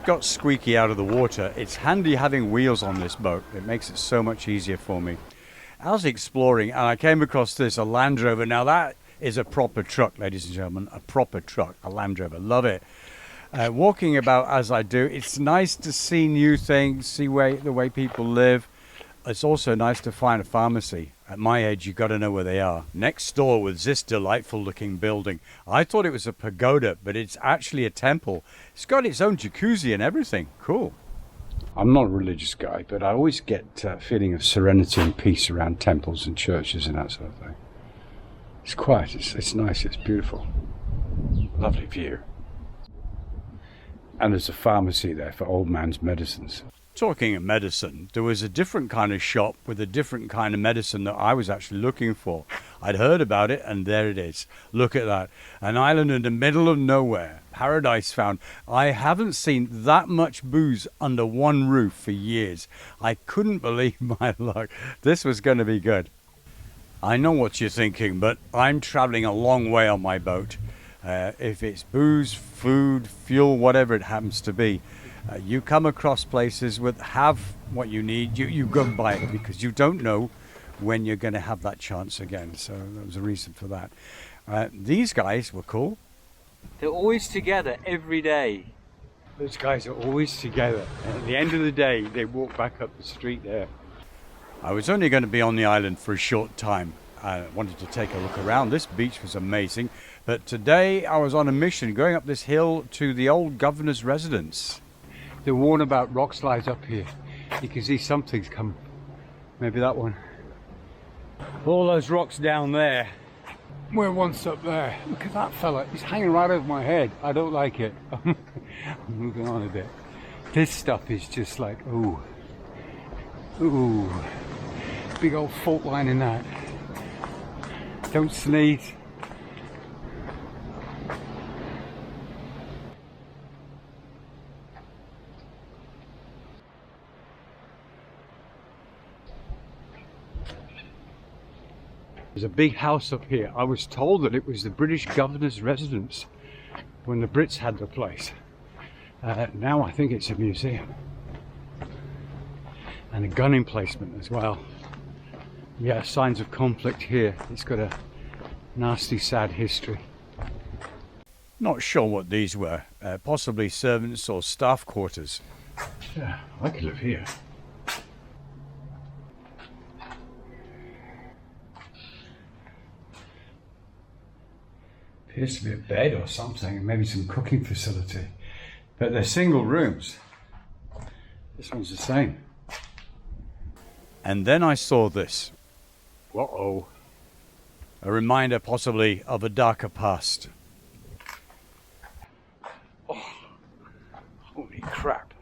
got squeaky out of the water, it's handy having wheels on this boat. It makes it so much easier for me. I was exploring and I came across this, a Land Rover. Now that is a proper truck, ladies and gentlemen, a proper truck, a Land Rover. Love it. Walking about as I do, it's nice to see new things, see the way people live. It's also nice to find a pharmacy. At my age, you've got to know where they are. Next door was this delightful looking building. I thought it was a pagoda, but it's actually a temple. It's got its own jacuzzi and everything. Cool. I'm not a religious guy, but I always get a feeling of serenity and peace around temples and churches and that sort of thing. It's quiet, it's nice, it's beautiful. Lovely view. And there's a pharmacy there for old man's medicines. Talking of medicine, there was a different kind of shop with a different kind of medicine that I was actually looking for. I'd heard about it, and there it is. Look at that. An island in the middle of nowhere. Paradise found. I haven't seen that much booze under one roof for years. I couldn't believe my luck. This was going to be good. I know what you're thinking, but I'm traveling a long way on my boat. If it's booze, food, fuel, whatever it happens to be, you come across places with have what you need, you go and buy it because you don't know when you're going to have that chance again. So that was a reason for that. These guys were cool. They're always together every day. Those guys are always together. And at the end of the day, they walk back up the street there. I was only going to be on the island for a short time. I wanted to take a look around. This beach was amazing. But today I was on a mission going up this hill to the old governor's residence. They're warned about rock slides up here. You can see something's come. Maybe that one. All those rocks down there. We're once up there. Look at that fella. He's hanging right over my head. I don't like it. I'm moving on a bit. This stuff is just like, ooh. Ooh. Big old fault line in that. Don't sneeze. There's a big house up here. I was told that it was the British governor's residence when the Brits had the place. Now I think it's a museum. And a gun emplacement as well. Yeah, signs of conflict here. It's got a nasty, sad history. Not sure what these were. Possibly servants or staff quarters. Yeah, I could live here. Appears to be a bed or something, maybe some cooking facility. But they're single rooms. This one's the same. And then I saw this. Uh-oh. A reminder possibly of a darker past. Oh, holy crap.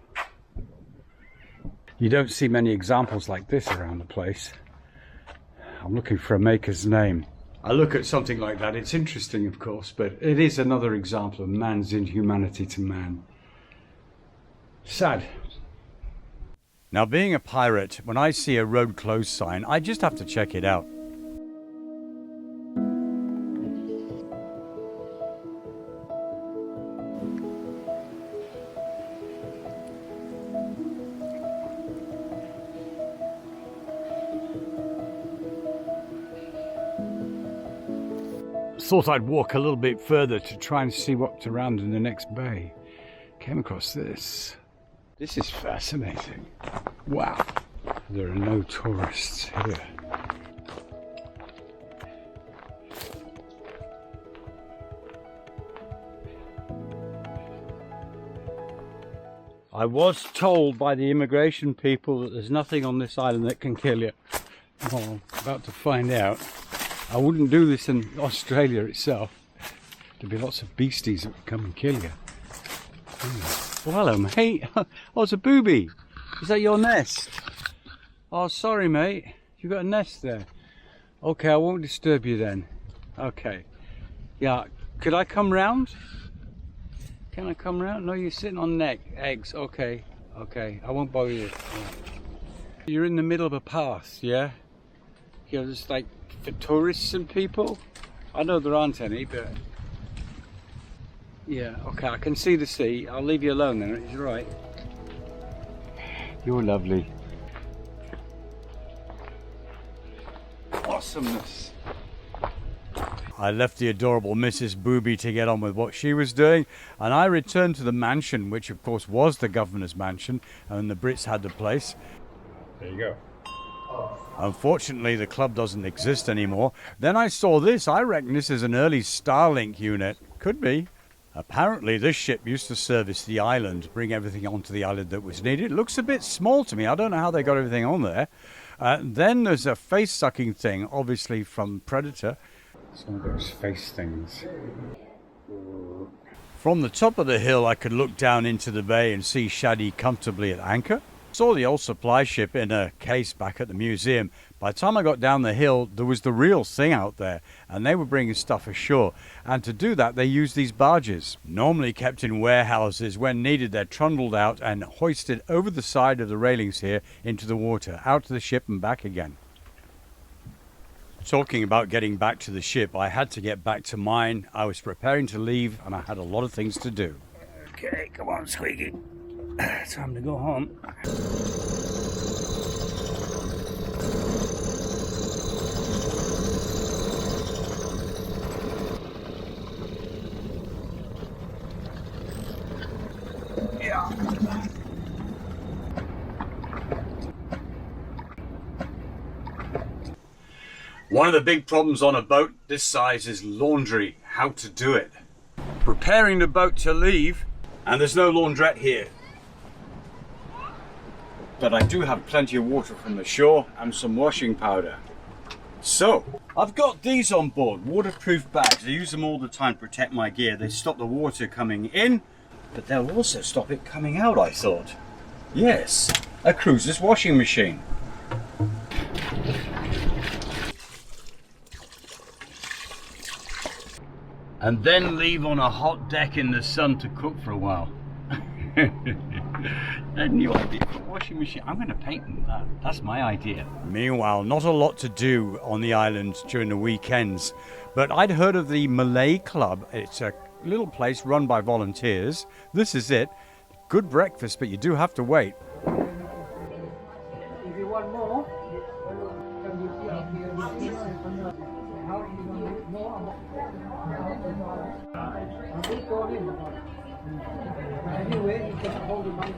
You don't see many examples like this around the place. I'm looking for a maker's name. I look at something like that, it's interesting of course, but it is another example of man's inhumanity to man. Sad. Now being a pirate, when I see a road closed sign, I just have to check it out. Thought I'd walk a little bit further to try and see what's around in the next bay. Came across this. This is fascinating. Wow. There are no tourists here. I was told by the immigration people that there's nothing on this island that can kill you. Well, I'm about to find out. I wouldn't do this in Australia itself. There'd be lots of beasties that would come and kill you. Oh, hello, mate. Oh, it's a booby. Is that your nest? Oh, sorry, mate. You've got a nest there. Okay, I won't disturb you then. Okay. Yeah, could I come round? Can I come round? No, you're sitting on eggs. Okay, okay. I won't bother you. You're in the middle of a path, yeah? You're just like for tourists and people. I know there aren't any, but Yeah, okay, I can see the sea. I'll leave you alone then, it's right. You're lovely. Awesomeness. I left the adorable Mrs. Booby to get on with what she was doing, and I returned to the mansion, which of course was the governor's mansion, and the Brits had the place. There you go. Unfortunately, the club doesn't exist anymore. Then I saw this. I reckon this is an early Starlink unit. Could be. Apparently, this ship used to service the island, bring everything onto the island that was needed. It looks a bit small to me. I don't know how they got everything on there. Then there's a face-sucking thing, obviously from Predator. Some of those face things. From the top of the hill, I could look down into the bay and see Shaddy comfortably at anchor. Saw the old supply ship in a case back at the museum. By the time I got down the hill, there was the real thing out there, and they were bringing stuff ashore. And to do that, they used these barges, normally kept in warehouses. When needed, they're trundled out and hoisted over the side of the railings here into the water, out to the ship and back again. Talking about getting back to the ship, I had to get back to mine. I was preparing to leave, and I had a lot of things to do. Okay, come on, Squeaky. Time to go home. Yeah. One of the big problems on a boat this size is laundry. How to do it. Preparing the boat to leave, and there's no laundrette here. But I do have plenty of water from the shore and some washing powder. So, I've got these on board, waterproof bags. I use them all the time to protect my gear. They stop the water coming in, but they'll also stop it coming out, I thought. Yes, a cruiser's washing machine. And then leave on a hot deck in the sun to cook for a while. A new idea for a washing machine. I'm going to patent that. That's my idea. Meanwhile, not a lot to do on the island during the weekends, but I'd heard of the Malay Club. It's a little place run by volunteers. This is it. Good breakfast, but you do have to wait. If you want more, anyway, you can hold the money.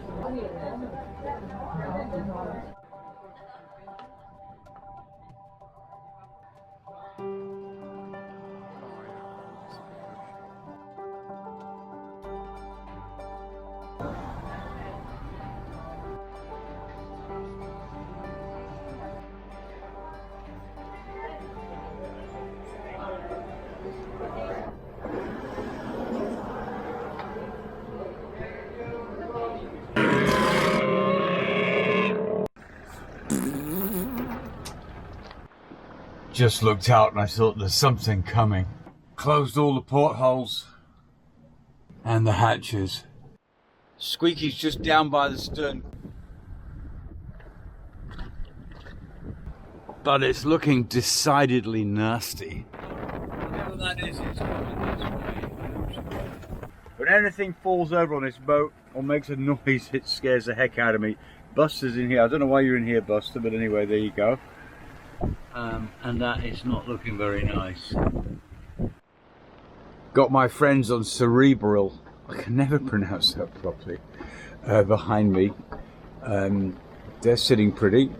Just looked out and I thought there's something coming. Closed all the portholes and the hatches. Squeaky's just down by the stern. But it's looking decidedly nasty. Whatever that is, it's coming this way. When anything falls over on this boat or makes a noise, it scares the heck out of me. Buster's in here. I don't know why you're in here, Buster, but anyway, there you go. And that is not looking very nice. Got my friends on Cerebral, I can never pronounce that properly, behind me. They're sitting pretty.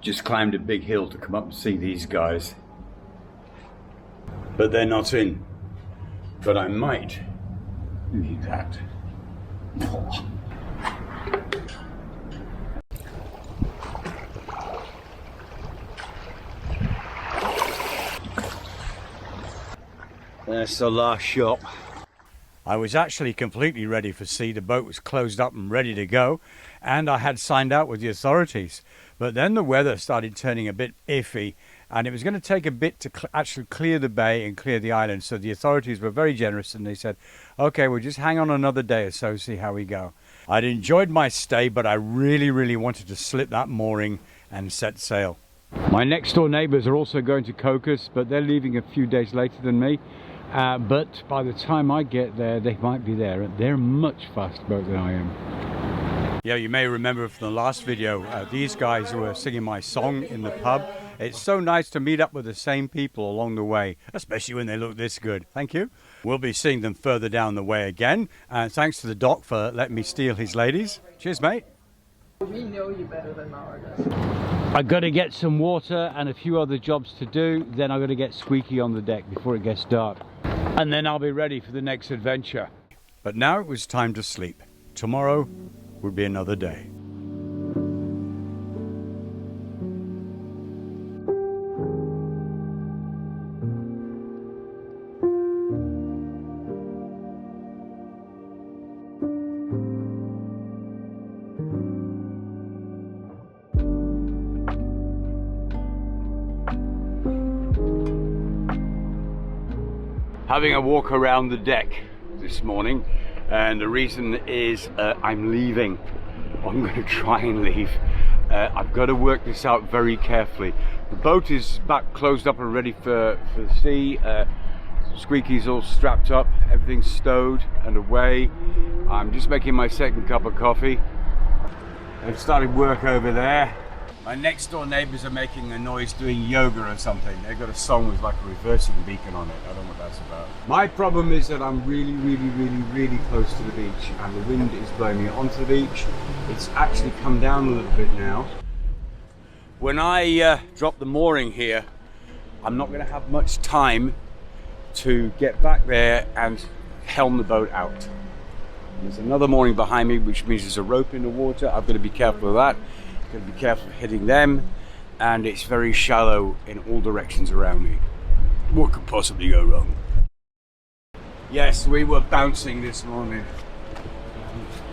Just climbed a big hill to come up and see these guys. But they're not in. But I might need that. Oh. That's the last shot. I was actually completely ready for sea. The boat was closed up and ready to go, and I had signed out with the authorities. But then the weather started turning a bit iffy, and it was going to take a bit to actually clear the bay and clear the island. So the authorities were very generous, and they said, okay, we'll just hang on another day or so, see how we go. I'd enjoyed my stay, but I really, really wanted to slip that mooring and set sail. My next door neighbours are also going to Cocos, but they're leaving a few days later than me. but by the time I get there, they might be there. They're a much faster boat than I am. Yeah, you may remember from the last video, these guys were singing my song in the pub. It's so nice to meet up with the same people along the way, especially when they look this good. Thank you. We'll be seeing them further down the way again. And thanks to the doc for letting me steal his ladies. Cheers, mate. We know you better than ours. I got to get some water and a few other jobs to do. Then I got to get Squeaky on the deck before it gets dark. And then I'll be ready for the next adventure. But now it was time to sleep. Tomorrow will be another day. Having a walk around the deck this morning, and the reason is I'm leaving. I'm going to try and leave. I've got to work this out very carefully. The boat is back closed up and ready for the sea. Squeaky's all strapped up, everything's stowed and away. I'm just making my second cup of coffee. I've started work over there. My next door neighbours are making a noise doing yoga or something. They've got a song with like a reversing beacon on it. I don't know what that's about. My problem is that I'm really close to the beach, and the wind is blowing me onto the beach. It's actually come down a little bit now. When I drop the mooring here, I'm not going to have much time to get back there and helm the boat out. There's another mooring behind me, which means there's a rope in the water. I've got to be careful of that. Got to be careful of hitting them, and it's very shallow in all directions around me. What could possibly go wrong? Yes, we were bouncing this morning.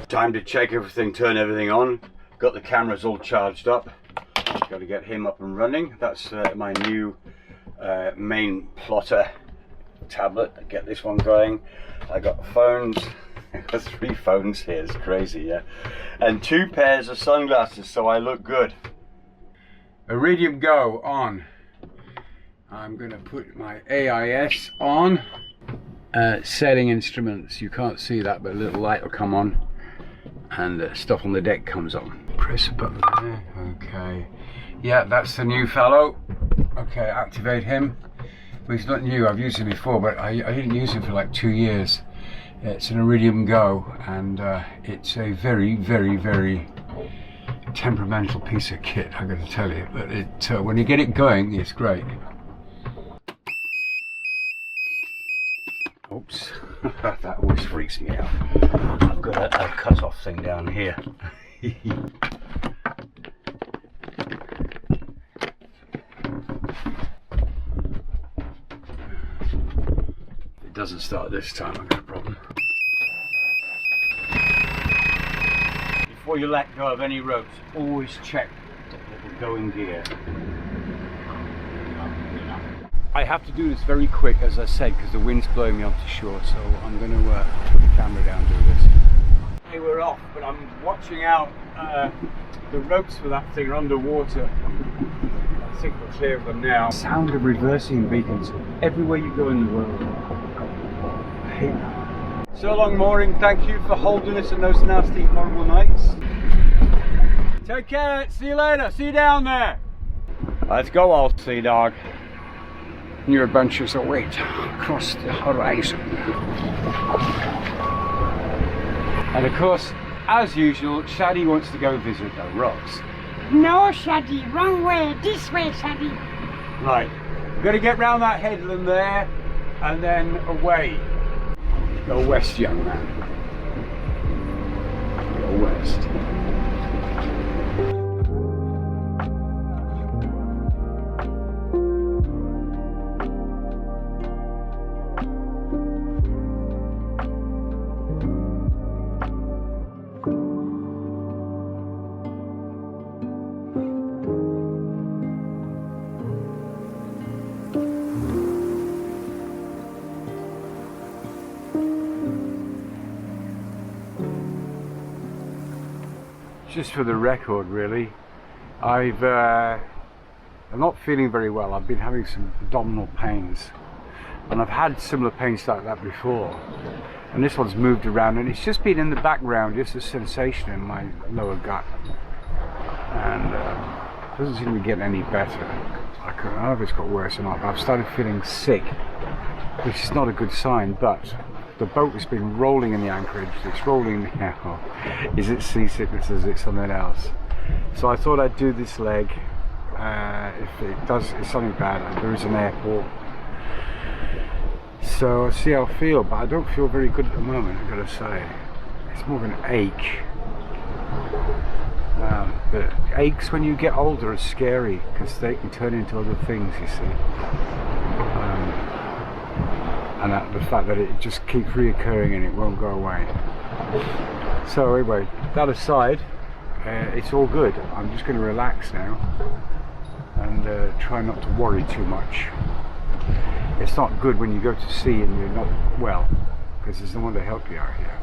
Time to check everything, turn everything on. Got the cameras all charged up. Got to get him up and running. That's my new main plotter tablet. Get this one going. I got phones. I've got 3 phones here, it's crazy, yeah. And 2 pairs of sunglasses, so I look good. Iridium Go on. I'm going to put my AIS on. Sailing instruments, you can't see that, but a little light will come on. And stuff on the deck comes on. Press a button there, okay. Yeah, that's the new fellow. Okay, activate him. Well, he's not new, I've used him before, but I didn't use him for like 2 years. It's an Iridium Go, and it's a very temperamental piece of kit, I got to tell you. But it when you get it going, it's great. Oops, that always freaks me out. I've got a cut-off thing down here. It doesn't start this time, I've got a problem. Before you let go of any ropes, always check the little going gear. I have to do this very quick, as I said, because the wind's blowing me onto shore, so I'm going to put the camera down and do this. Hey, we're off, but I'm watching out. The ropes for that thing are underwater. I think we're clear of them now. Sound of reversing beacons everywhere you go in the world. I hate that. So long, mooring. Thank you for holding us in those nasty, horrible nights. Take care. See you later. See you down there. Let's go, old Seadog. New adventures await across the horizon. And of course, as usual, Shaddy wants to go visit the rocks. No, Shaddy, wrong way. This way, Shaddy. Right, we've got to get round that headland there and then away. Go west, young man. Go west. Just for the record, really, I'm not feeling very well. I've been having some abdominal pains, And I've had similar paints like that before. And this one's moved around, and it's just been in the background, just a sensation in my lower gut. And doesn't seem to be getting any better. I don't know if it's got worse or not, but I've started feeling sick, which is not a good sign. But the boat has been rolling in the anchorage. It's rolling now. Is it seasickness? Is it something else? So I thought I'd do this leg. If it does, it's something bad. There is an airport. So I'll see how I feel, but I don't feel very good at the moment, I've got to say. It's more of an ache. But aches when you get older are scary, because they can turn into other things, you see. And the fact that it just keeps reoccurring and it won't go away. So anyway, that aside, it's all good. I'm just going to relax now and try not to worry too much. It's not good when you go to sea and you're not well, because there's no one to help you out here.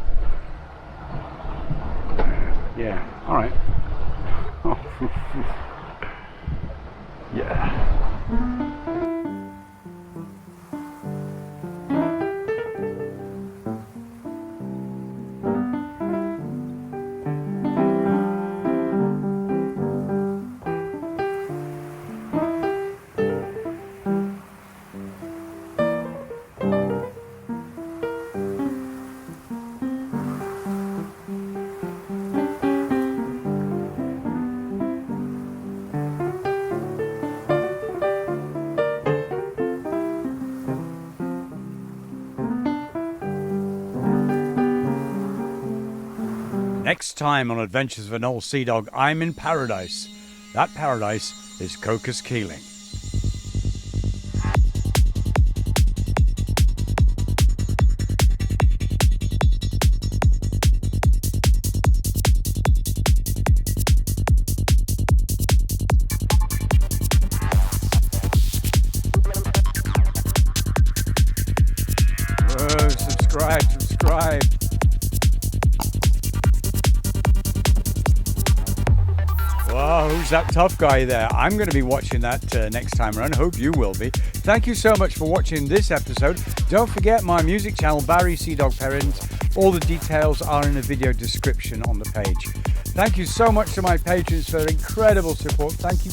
Yeah, alright. Yeah. Next time on Adventures of an Old Seadog, I'm in paradise. That paradise is Cocos Keeling. Whoa, subscribe. Wow, who's that tough guy there? I'm going to be watching that next time around. Hope you will be. Thank you so much for watching this episode. Don't forget my music channel, Barry Seadog Perrins. All the details are in the video description on the page. Thank you so much to my patrons for their incredible support. Thank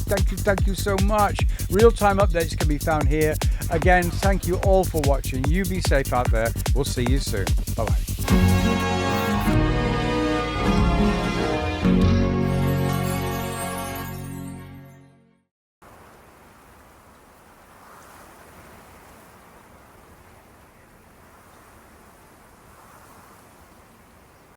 you so much. Real-time updates can be found here. Again, thank you all for watching. You be safe out there. We'll see you soon. Bye-bye.